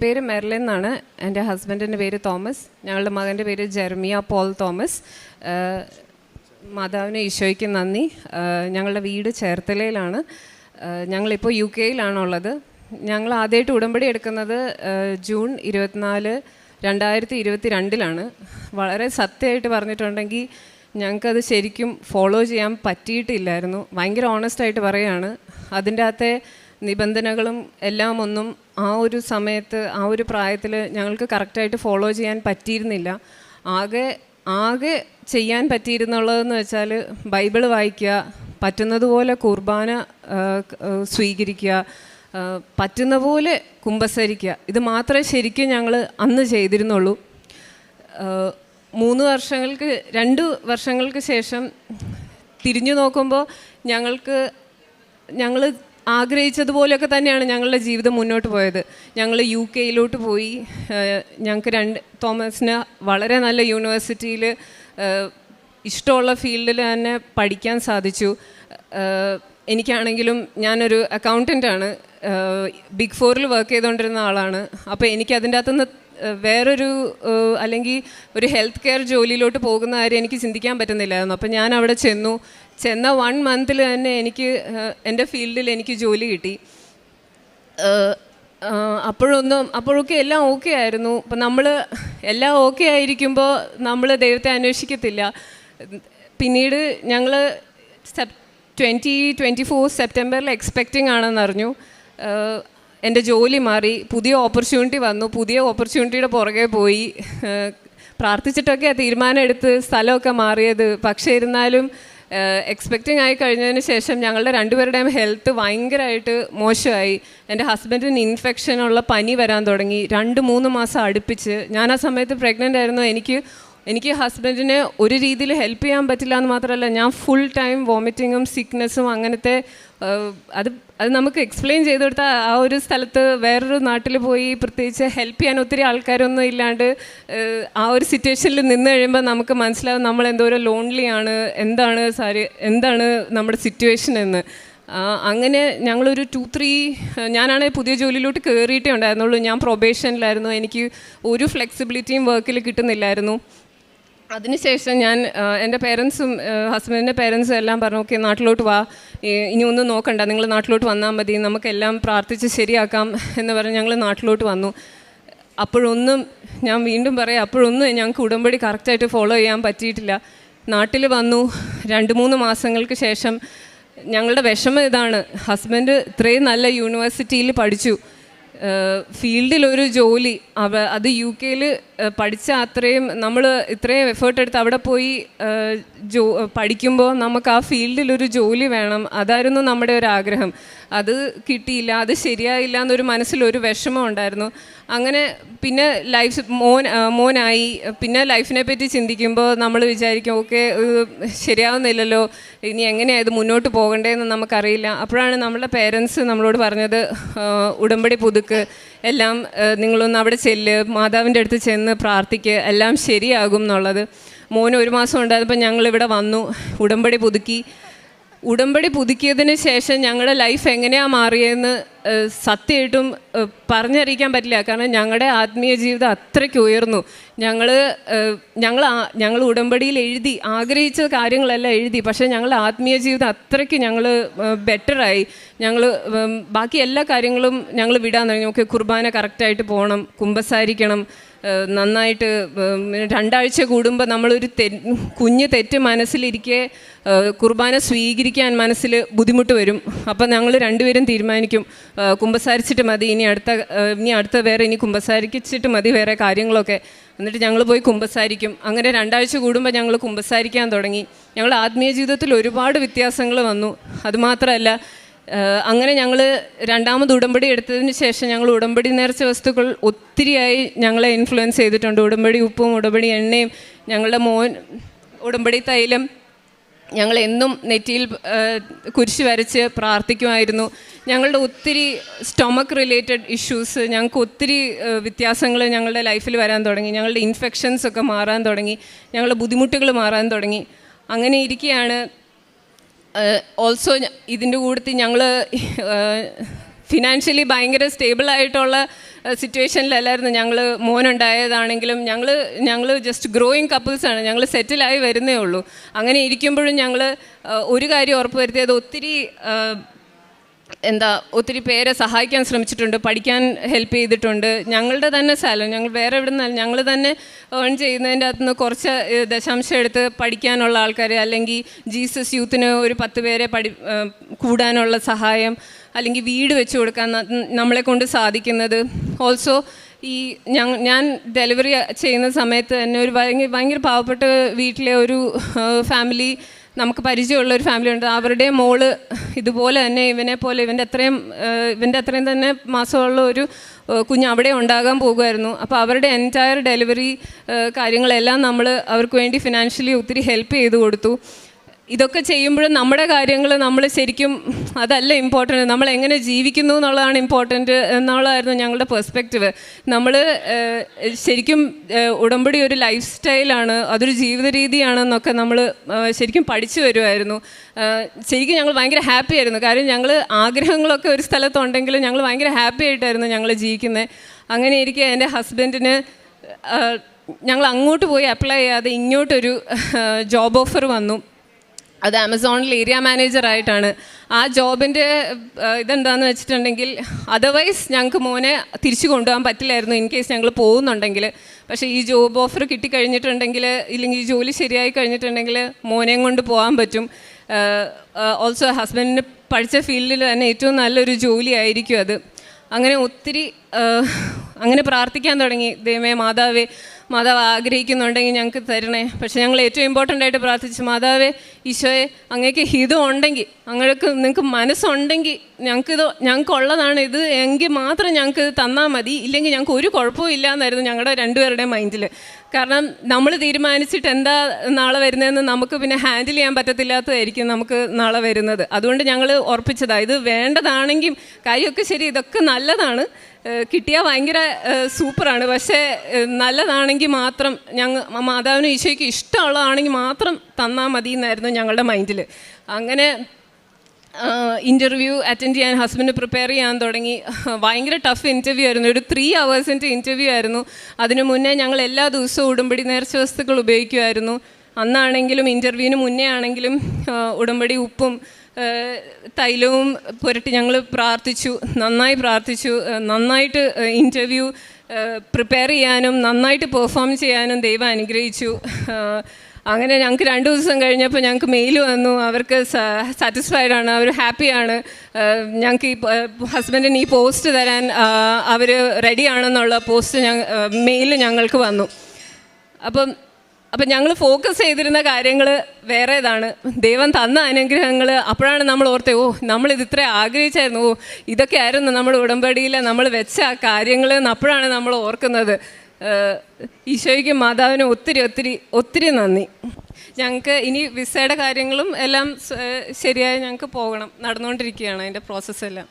പേര് മെർലിൻ എന്നാണ്. എൻ്റെ ഹസ്ബൻഡിൻ്റെ പേര് തോമസ്. ഞങ്ങളുടെ മകൻ്റെ പേര് ജെർമിയ പോൾ തോമസ്. മാതാവിന് ഈശോയ്ക്ക് നന്ദി. ഞങ്ങളുടെ വീട് ചേർത്തലയിലാണ്. ഞങ്ങളിപ്പോൾ UK യിലാണുള്ളത്. ഞങ്ങൾ ആദ്യമായിട്ട് ഉടമ്പടി എടുക്കുന്നത് ജൂൺ 24, 2022 വളരെ സത്യമായിട്ട് പറഞ്ഞിട്ടുണ്ടെങ്കിൽ ഞങ്ങൾക്കത് ശരിക്കും ഫോളോ ചെയ്യാൻ പറ്റിയിട്ടില്ലായിരുന്നു. ഭയങ്കര ഓണസ്റ്റായിട്ട് പറയുകയാണ്. അതിൻ്റെ അകത്തെ നിബന്ധനകളും എല്ലാം ഒന്നും ആ ഒരു സമയത്ത് ആ ഒരു പ്രായത്തിൽ ഞങ്ങൾക്ക് കറക്റ്റായിട്ട് ഫോളോ ചെയ്യാൻ പറ്റിയിരുന്നില്ല. ആകെ ചെയ്യാൻ പറ്റിയിരുന്നുള്ളതെന്ന് വെച്ചാൽ ബൈബിൾ വായിക്കുക, പറ്റുന്നതുപോലെ കുർബാന സ്വീകരിക്കുക, പറ്റുന്ന പോലെ കുമ്പസരിക്കുക. ഇത് മാത്രമേ ശരിക്കും ഞങ്ങൾ അന്ന് ചെയ്തിരുന്നുള്ളൂ. 2 വർഷങ്ങൾക്ക് ശേഷം തിരിഞ്ഞു നോക്കുമ്പോൾ ഞങ്ങൾ ആഗ്രഹിച്ചതുപോലെയൊക്കെ തന്നെയാണ് ഞങ്ങളുടെ ജീവിതം മുന്നോട്ട് പോയത്. ഞങ്ങൾ UK യിലോട്ട് പോയി. ഞങ്ങൾക്ക് തോമസിന് വളരെ നല്ല യൂണിവേഴ്സിറ്റിയിൽ ഇഷ്ടമുള്ള ഫീൽഡിൽ തന്നെ പഠിക്കാൻ സാധിച്ചു. എനിക്കാണെങ്കിലും ഞാനൊരു അക്കൗണ്ടൻ്റാണ്. ബിഗ് 4 വർക്ക് ചെയ്തുകൊണ്ടിരുന്ന ആളാണ്. അപ്പോൾ എനിക്ക് അതിൻ്റെ അകത്തുനിന്ന് വേറൊരു അല്ലെങ്കിൽ ഒരു ഹെൽത്ത് കെയർ ജോലിയിലോട്ട് പോകുന്ന കാര്യം എനിക്ക് ചിന്തിക്കാൻ പറ്റുന്നില്ലായിരുന്നു. അപ്പോൾ ഞാൻ അവിടെ ചെന്ന 1 മന്തിൽ തന്നെ എൻ്റെ ഫീൽഡിൽ എനിക്ക് ജോലി കിട്ടി. അപ്പോഴൊക്കെ എല്ലാം ഓക്കെ ആയിരുന്നു. അപ്പം എല്ലാം ഓക്കെ ആയിരിക്കുമ്പോൾ നമ്മൾ ദൈവത്തെ അന്വേഷിക്കത്തില്ല. പിന്നീട് ഞങ്ങൾ 2024 സെപ്റ്റംബറിൽ എക്സ്പെക്റ്റിംഗ് ആണെന്നറിഞ്ഞു. എൻ്റെ ജോലി മാറി, പുതിയ ഓപ്പർച്യൂണിറ്റി വന്നു. പുതിയ ഓപ്പർച്യൂണിറ്റിയുടെ പുറകെ പോയി. പ്രാർത്ഥിച്ചിട്ടൊക്കെയാണ് തീരുമാനം എടുത്ത് സ്ഥലമൊക്കെ മാറിയത്. പക്ഷേ ഇരുന്നാലും എക്സ്പെക്റ്റിംഗ് ആയി കഴിഞ്ഞതിന് ശേഷം ഞങ്ങളുടെ 2 പേരുടെയും ഹെൽത്ത് ഭയങ്കരമായിട്ട് മോശമായി. എൻ്റെ ഹസ്ബൻഡിന് ഇൻഫെക്ഷനുള്ള പനി വരാൻ തുടങ്ങി. 2-3 മാസം അടുപ്പിച്ച്. ഞാൻ ആ സമയത്ത് പ്രഗ്നൻ്റ് ആയിരുന്നു. എനിക്ക് ഹസ്ബൻഡിനെ ഒരു രീതിയിൽ ഹെൽപ്പ് ചെയ്യാൻ പറ്റില്ല എന്ന് മാത്രമല്ല, ഞാൻ ഫുൾ ടൈം വോമിറ്റിങ്ങും സിക്നെസ്സും അങ്ങനത്തെ അത് നമുക്ക് എക്സ്പ്ലെയിൻ ചെയ്ത് കൊടുത്താൽ ആ ഒരു സ്ഥലത്ത് വേറൊരു നാട്ടിൽ പോയി പ്രത്യേകിച്ച് ഹെൽപ്പ് ചെയ്യാൻ ഒത്തിരി ആൾക്കാരൊന്നും ഇല്ലാണ്ട് ആ ഒരു സിറ്റുവേഷനിൽ നിന്ന് കഴിയുമ്പോൾ നമുക്ക് മനസ്സിലാവും നമ്മൾ എന്തോരം ലോൺലിയാണ്, എന്താണ് നമ്മുടെ സിറ്റുവേഷൻ എന്ന്. അങ്ങനെ ഞങ്ങളൊരു 2-3 ഞാനാണെങ്കിൽ പുതിയ ജോലിയിലോട്ട് കയറിയിട്ടേ ഉണ്ടായിരുന്നുള്ളൂ. ഞാൻ പ്രൊബേഷനിലായിരുന്നു. എനിക്ക് ഒരു ഫ്ലെക്സിബിലിറ്റിയും വർക്കിൽ കിട്ടുന്നില്ലായിരുന്നു. അതിനുശേഷം ഞാൻ എൻ്റെ പേരൻസും ഹസ്ബൻഡിൻ്റെ പേരൻസും എല്ലാം പറഞ്ഞു, ഓക്കെ നാട്ടിലോട്ട് വാ, ഇനി ഒന്നും നോക്കണ്ട, നിങ്ങൾ നാട്ടിലോട്ട് വന്നാൽ മതി, നമുക്കെല്ലാം പ്രാർത്ഥിച്ച് ശരിയാക്കാം എന്ന് പറഞ്ഞ് ഞങ്ങൾ നാട്ടിലോട്ട് വന്നു. ഞാൻ വീണ്ടും പറയാം, അപ്പോഴൊന്നും ഞങ്ങൾക്ക് ഉടമ്പടി കറക്റ്റായിട്ട് ഫോളോ ചെയ്യാൻ പറ്റിയിട്ടില്ല. നാട്ടിൽ വന്നു 2-3 മാസങ്ങൾക്ക് ശേഷം ഞങ്ങളുടെ വിഷമം ഇതാണ്. ഹസ്ബൻഡ് ഇത്രയും നല്ല യൂണിവേഴ്സിറ്റിയിൽ പഠിച്ചു, ഫീൽഡിലൊരു ജോലി, അത് UK യിൽ പഠിച്ച അത്രയും നമ്മൾ ഇത്രയും എഫേർട്ട് എടുത്ത് അവിടെ പോയി പഠിക്കുമ്പോൾ നമുക്ക് ആ ഫീൽഡിലൊരു ജോലി വേണം. അതായിരുന്നു നമ്മുടെ ഒരു ആഗ്രഹം. അത് കിട്ടിയില്ല, അത് ശരിയായില്ല എന്നൊരു മനസ്സിലൊരു വിഷമം ഉണ്ടായിരുന്നു. അങ്ങനെ പിന്നെ മോനായി. പിന്നെ ലൈഫിനെ പറ്റി ചിന്തിക്കുമ്പോൾ നമ്മൾ വിചാരിക്കും, ഓക്കെ ശരിയാവുന്നില്ലല്ലോ, ഇനി എങ്ങനെയാണ് ഇത് മുന്നോട്ട് പോകണ്ടേന്ന് നമുക്കറിയില്ല. അപ്പോഴാണ് നമ്മളുടെ പേരൻസ് നമ്മളോട് പറഞ്ഞത്, ഉടമ്പടി പുതുക്ക്, എല്ലാം നിങ്ങളൊന്ന് അവിടെ ചെല്ല്, മാതാവിൻ്റെ അടുത്ത് ചെന്ന് പ്രാർത്ഥിക്ക്, എല്ലാം ശരിയാകും എന്നുള്ളത്. മോന് 1 മാസം ഉണ്ടായപ്പോൾ ഞങ്ങളിവിടെ വന്നു, ഉടമ്പടി പുതുക്കിയതിന് ശേഷം ഞങ്ങളുടെ ലൈഫ് എങ്ങനെയാണ് മാറിയതെന്ന് സത്യമായിട്ടും പറഞ്ഞറിയിക്കാൻ പറ്റില്ല. കാരണം ഞങ്ങളുടെ ആത്മീയ ജീവിതം അത്രയ്ക്ക് ഉയർന്നു. ഞങ്ങൾ ഉടമ്പടിയിൽ ആഗ്രഹിച്ച കാര്യങ്ങളെല്ലാം എഴുതി. പക്ഷേ ഞങ്ങളുടെ ആത്മീയ ജീവിതം അത്രയ്ക്ക് ബെറ്ററായി. ബാക്കി എല്ലാ കാര്യങ്ങളും ഞങ്ങൾ വിടാൻ തുടങ്ങി. ഓക്കെ, കുർബാന കറക്റ്റായിട്ട് പോകണം, കുമ്പസാരിക്കണം, നന്നായിട്ട് 2 ആഴ്ച കൂടുമ്പോൾ നമ്മളൊരു കുഞ്ഞ് തെറ്റ് മനസ്സിലിരിക്കെ കുർബാന സ്വീകരിക്കാൻ മനസ്സിൽ ബുദ്ധിമുട്ട് വരും. അപ്പം ഞങ്ങൾ 2 പേരും തീരുമാനിക്കും, കുമ്പസാരിച്ചിട്ട് മതി, ഇനി അടുത്ത വേറെ കുമ്പസാരിച്ചിട്ട് മതി വേറെ കാര്യങ്ങളൊക്കെ. എന്നിട്ട് ഞങ്ങൾ പോയി കുമ്പസാരിക്കും. അങ്ങനെ 2 ആഴ്ച കൂടുമ്പോൾ ഞങ്ങൾ കുമ്പസാരിക്കാൻ തുടങ്ങി. ഞങ്ങൾ ആത്മീയ ജീവിതത്തിൽ ഒരുപാട് വ്യത്യാസങ്ങൾ വന്നു. അതുമാത്രമല്ല, അങ്ങനെ ഞങ്ങൾ 2ാമത് ഉടമ്പടി എടുത്തതിന് ശേഷം ഞങ്ങൾ ഉടമ്പടി നേർച്ച വസ്തുക്കൾ ഒത്തിരിയായി ഞങ്ങളെ ഇൻഫ്ലുവൻസ് ചെയ്തിട്ടുണ്ട്. ഉടമ്പടി ഉപ്പും ഉടമ്പടി എണ്ണയും, ഞങ്ങളുടെ മോൻ ഉടമ്പടി തൈലം, ഞങ്ങൾ എന്നും നെറ്റിയിൽ കുരിശ് വരച്ച് പ്രാർത്ഥിക്കുമായിരുന്നു. ഞങ്ങളുടെ ഒത്തിരി സ്റ്റൊമക്ക് റിലേറ്റഡ് ഇഷ്യൂസ്, ഞങ്ങൾക്ക് ഒത്തിരി വ്യത്യാസങ്ങൾ ഞങ്ങളുടെ ലൈഫിൽ വരാൻ തുടങ്ങി. ഞങ്ങളുടെ ഇൻഫെക്ഷൻസ് ഒക്കെ മാറാൻ തുടങ്ങി, ഞങ്ങളുടെ ബുദ്ധിമുട്ടുകൾ മാറാൻ തുടങ്ങി. അങ്ങനെ ഇരിക്കുകയാണ് ഓൾസോ ഇതിൻ്റെ കൂട്ടത്തിൽ ഞങ്ങൾ ഫിനാൻഷ്യലി ഭയങ്കര സ്റ്റേബിളായിട്ടുള്ള സിറ്റുവേഷനിലല്ലായിരുന്നു ഞങ്ങൾ. മോനുണ്ടായതാണെങ്കിലും ഞങ്ങൾ ജസ്റ്റ് ഗ്രോയിങ് കപ്പിൾസാണ്, ഞങ്ങൾ സെറ്റിലായി വരുന്നേ ഉള്ളൂ. അങ്ങനെ ഇരിക്കുമ്പോഴും ഞങ്ങൾ ഒരു കാര്യം ഉറപ്പ് വരുത്തിയത്, ഒത്തിരി പേരെ സഹായിക്കാൻ ശ്രമിച്ചിട്ടുണ്ട്, പഠിക്കാൻ ഹെൽപ്പ് ചെയ്തിട്ടുണ്ട്. ഞങ്ങളുടെ തന്നെ സാലറി, ഞങ്ങൾ വേറെ എവിടെ നിന്നല്ല, ഞങ്ങൾ തന്നെ ഏൺ ചെയ്യുന്നതിൻ്റെ അകത്തുനിന്ന് കുറച്ച് ദശാംശം എടുത്ത് പഠിക്കാനുള്ള ആൾക്കാർ, അല്ലെങ്കിൽ ജീസസ് യൂത്തിന് ഒരു 10 പേരെ കൂടാനുള്ള സഹായം, അല്ലെങ്കിൽ വീട് വെച്ച് കൊടുക്കാൻ നമ്മളെ കൊണ്ട് സാധിക്കുന്നത്. ഓൾസോ ഈ ഞാൻ ഡെലിവറി ചെയ്യുന്ന സമയത്ത് തന്നെ ഒരു ഭയങ്കര പാവപ്പെട്ട വീട്ടിലെ ഒരു ഫാമിലി, നമുക്ക് പരിചയമുള്ള ഒരു ഫാമിലി ഉണ്ട്. അവരുടെ മോള് ഇതുപോലെ തന്നെ ഇവൻ്റെ അത്രയും തന്നെ മാസമുള്ള ഒരു കുഞ്ഞ് അവിടെ ഉണ്ടാകാൻ പോകുമായിരുന്നു. അപ്പോൾ അവരുടെ എൻറ്റയർ ഡെലിവറി കാര്യങ്ങളെല്ലാം നമ്മൾ അവർക്ക് വേണ്ടി ഫിനാൻഷ്യലി ഒത്തിരി ഹെൽപ്പ് ചെയ്ത് കൊടുത്തു. ഇതൊക്കെ ചെയ്യുമ്പോഴും നമ്മുടെ കാര്യങ്ങൾ നമ്മൾ ശരിക്കും അതല്ല ഇമ്പോർട്ടൻറ്റ്, നമ്മൾ എങ്ങനെ ജീവിക്കുന്നു എന്നുള്ളതാണ് ഇമ്പോർട്ടൻറ്റ് എന്നുള്ളതായിരുന്നു ഞങ്ങളുടെ പെർസ്പെക്റ്റീവ്. നമ്മൾ ശരിക്കും ഉടമ്പടി ഒരു ലൈഫ് സ്റ്റൈലാണ്, അതൊരു ജീവിത രീതിയാണെന്നൊക്കെ നമ്മൾ ശരിക്കും പഠിച്ചു വരുമായിരുന്നു. ശരിക്കും ഞങ്ങൾ ഭയങ്കര ഹാപ്പി ആയിരുന്നു. കാര്യം ഞങ്ങൾ ആഗ്രഹങ്ങളൊക്കെ ഒരു സ്ഥലത്തുണ്ടെങ്കിലും ഞങ്ങൾ ഭയങ്കര ഹാപ്പി ആയിട്ടായിരുന്നു ഞങ്ങൾ ജീവിക്കുന്നത്. അങ്ങനെ ഇരിക്കെ എൻ്റെ ഹസ്ബൻഡിന് ഞങ്ങൾ അങ്ങോട്ട് പോയി അപ്ലൈ ചെയ്യാതെ ഇങ്ങോട്ടൊരു ജോബ് ഓഫർ വന്നു. അത് ആമസോണിൽ ഏരിയ മാനേജറായിട്ടാണ്. ആ ജോബിൻ്റെ ഇതെന്താണെന്ന് വെച്ചിട്ടുണ്ടെങ്കിൽ, അതർവൈസ് ഞങ്ങൾക്ക് മോനെ തിരിച്ചു കൊണ്ടുപോകാൻ പറ്റില്ലായിരുന്നു ഇൻ കേസ് ഞങ്ങൾ പോകുന്നുണ്ടെങ്കിൽ. പക്ഷേ ഈ ജോബ് ഓഫർ കിട്ടിക്കഴിഞ്ഞിട്ടുണ്ടെങ്കിൽ, ഇല്ലെങ്കിൽ ഈ ജോലി ശരിയായി കഴിഞ്ഞിട്ടുണ്ടെങ്കിൽ മോനെയും കൊണ്ട് പോകാൻ പറ്റും. ഓൾസോ ഹസ്ബൻഡിന് പഠിച്ച ഫീൽഡിൽ തന്നെ ഏറ്റവും നല്ലൊരു ജോലി ആയിരിക്കും അത്. അങ്ങനെ ഒത്തിരി അങ്ങനെ പ്രാർത്ഥിക്കാൻ തുടങ്ങി. ദൈവമേ, മാതാവ് ആഗ്രഹിക്കുന്നുണ്ടെങ്കിൽ ഞങ്ങൾക്ക് തരണേ. പക്ഷേ ഞങ്ങൾ ഏറ്റവും ഇമ്പോർട്ടൻ്റ് ആയിട്ട് പ്രാർത്ഥിച്ചു, മാതാവേ, ഈശോയെ, അങ്ങേക്ക് ഹിതം ഉണ്ടെങ്കിൽ, നിങ്ങൾക്ക് മനസ്സുണ്ടെങ്കിൽ ഞങ്ങൾക്കുള്ളതാണ് ഇത് എങ്കിൽ മാത്രം ഞങ്ങൾക്ക് തന്നാൽ മതി, ഇല്ലെങ്കിൽ ഞങ്ങൾക്ക് ഒരു കുഴപ്പവും ഇല്ല എന്നായിരുന്നു ഞങ്ങളുടെ രണ്ടുപേരുടെയും മൈൻഡിൽ. കാരണം നമ്മൾ തീരുമാനിച്ചിട്ട് എന്താ നാളെ വരുന്നതെന്ന് നമുക്ക് പിന്നെ ഹാൻഡിൽ ചെയ്യാൻ പറ്റത്തില്ലാത്തതായിരിക്കും നമുക്ക് നാളെ വരുന്നത്. അതുകൊണ്ട് ഞങ്ങൾ ഉറപ്പിച്ചതാണ്, ഇത് വേണ്ടതാണെങ്കിൽ, കാര്യമൊക്കെ ശരി, ഇതൊക്കെ നല്ലതാണ്, കിട്ടിയാൽ ഭയങ്കര സൂപ്പറാണ്, പക്ഷേ നല്ലതാണെങ്കിൽ മാത്രം മാതാവിനും ഈശോയ്ക്ക് ഇഷ്ടമുള്ളതാണെങ്കിൽ മാത്രം തന്നാൽ മതി എന്നായിരുന്നു ഞങ്ങളുടെ മൈൻഡിൽ. അങ്ങനെ ഇൻ്റർവ്യൂ അറ്റൻഡ് ചെയ്യാൻ ഹസ്ബൻഡ് പ്രിപ്പയർ ചെയ്യാൻ തുടങ്ങി. ഭയങ്കര ടഫ് ഇൻ്റർവ്യൂ ആയിരുന്നു, ഒരു 3 hours ഇൻ്റർവ്യൂ ആയിരുന്നു. അതിനു മുന്നേ ഞങ്ങൾ എല്ലാ ദിവസവും ഉടമ്പടി നേർച്ച വസ്തുക്കൾ ഉപയോഗിക്കുമായിരുന്നു. അന്നാണെങ്കിലും ഇൻ്റർവ്യൂവിന് മുന്നേ ആണെങ്കിലും ഉടമ്പടി ഉപ്പും തൈലവും പുരട്ടി ഞങ്ങൾ നന്നായി പ്രാർത്ഥിച്ചു. നന്നായിട്ട് ഇൻ്റർവ്യൂ പ്രിപ്പയർ ചെയ്യാനും നന്നായിട്ട് പെർഫോം ചെയ്യാനും ദൈവം അനുഗ്രഹിച്ചു. അങ്ങനെ ഞങ്ങൾക്ക് 2 ദിവസം കഴിഞ്ഞപ്പോൾ ഞങ്ങൾക്ക് മെയിൽ വന്നു, അവർക്ക് സാറ്റിസ്ഫൈഡ് ആണ്, അവർ ഹാപ്പിയാണ്, ഞങ്ങൾക്ക് ഈ ഹസ്ബൻഡിന് ഈ പോസ്റ്റ് തരാൻ അവർ റെഡിയാണെന്നുള്ള മെയിൽ ഞങ്ങൾക്ക് വന്നു. അപ്പം ഞങ്ങൾ ഫോക്കസ് ചെയ്തിരുന്ന കാര്യങ്ങൾ വേറെ ഇതാണ്, ദൈവം തന്ന അനുഗ്രഹങ്ങൾ. അപ്പോഴാണ് നമ്മൾ ഓർത്തത്, നമ്മളിത് ഇത്ര ആഗ്രഹിച്ചായിരുന്നു, ഇതൊക്കെ ആയിരുന്നു നമ്മുടെ ഉടമ്പടിയിൽ നമ്മൾ വെച്ച കാര്യങ്ങൾ എന്ന് അപ്പോഴാണ് നമ്മൾ ഓർക്കുന്നത്. ഈശോയ്ക്കും മാതാവിനും ഒത്തിരി ഒത്തിരി ഒത്തിരി നന്ദി. ഞങ്ങൾക്ക് ഇനി വിസയുടെ കാര്യങ്ങളും എല്ലാം ശരിയായി ഞങ്ങൾക്ക് പോകണം, നടന്നുകൊണ്ടിരിക്കുകയാണ് അതിൻ്റെ പ്രോസസ്സെല്ലാം.